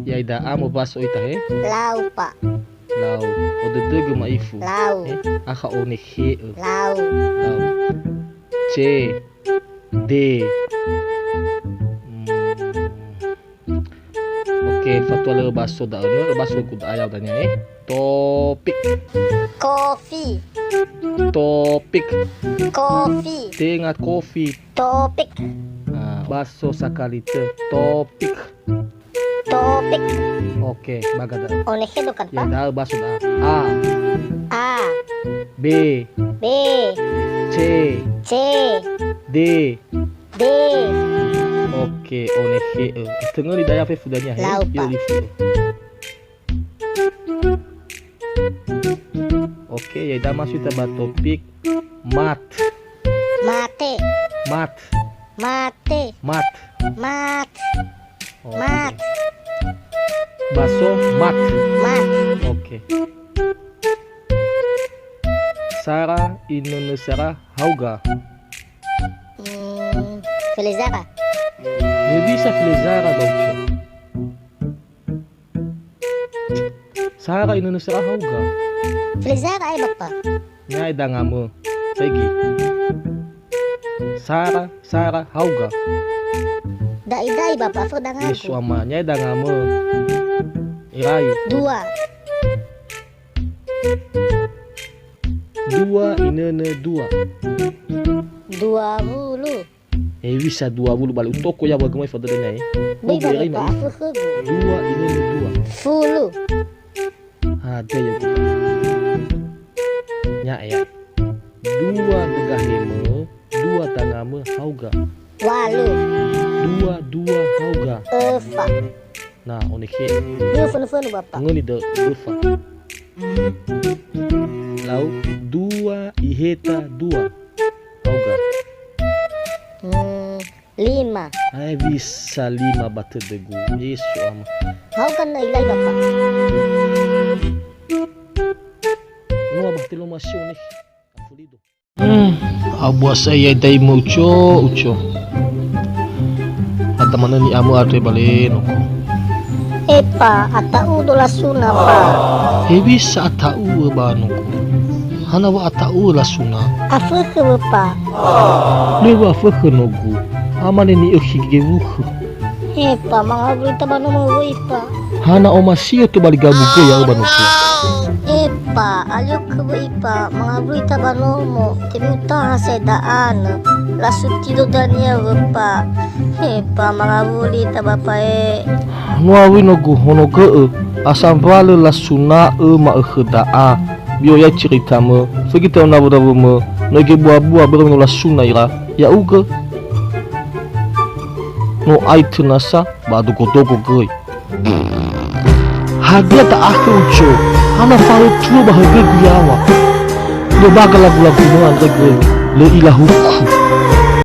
Ya ida amo baso ita he. Lau pa. Lau. O de dege ma ifu. Lau. Aka one he. Lau. Lau. C. D. Oke, fatwa baso da ono baso ku da ayaw danya Topik. Kopi. Topik. Kopi. Tengah kopi. Topik. Baso sakalite. Topik. Topik. Oke, bagada. One he kan Ya pa. da baso da. A. A. B. B. C. C. D. D. Oke, one he. Tengah di daya fe fudanya he. Lau, Pak. Oke, ya dah masuk kita topik mat. Mate. Mat. Mate. Mat. Mat. Oke. Mat. Baso mat. Mat. Oke. Sara Indonesia hauga. Felizara. Ya bisa Felizara dong. Sara Indonesia hauga. Felizara ay bapa. Nyai dah ngamu. Pergi. Sara hauga. Dai bapa aku dah Yesu ngaku. ama nyai dah ngamu. Irai. Dua. Dua inene dua. 20. Bisa 20 balik toko ya bagaimana fadilnya ya. Bai Irai bapa mah. aku. Dua inene dua. 10. Ada ya kita. Nya ya. Dua degahemu, dua tangamu hauga. 8. Dua hauga. Eva. Nah, onike. Dua fun bapa. Ngoni de ufa. Lau dua iheta dua hauga. 5. Ai bisa 5 batu degu. Yesu ama. Kau kan na ilay bapa. Nua bakti lo masyo ni. Afulido. Abua saya dai mucho ucho. Ada mana ni amu ate baleno. Epa, atau dola suna pa. Bisa atau banu. Hana wa atau la suna. Afu ke bapa. Lewa fakenogu. Amane ni ukhige wuhu. Epa, mga berita bano mo pa. Hana omasio to baligabu ke ya banu ke. Epa, alyo ke ipa, mga berita bano mo. Timuta sa daan. Lasutido dania bapa. Epa, mga berita bapa Nuawi nogu hono ge asam vale la suna ma khdaa. Bio ya cerita me. Fegita na boda me. Noge buah-buah berno la suna ira. Ya uge. No aitu nasa badu godogo goi. Hagia tak aku uco. Hana faru tua bahagia guyawa. Do baga lagu-lagu nuan goi. Le ilahuku.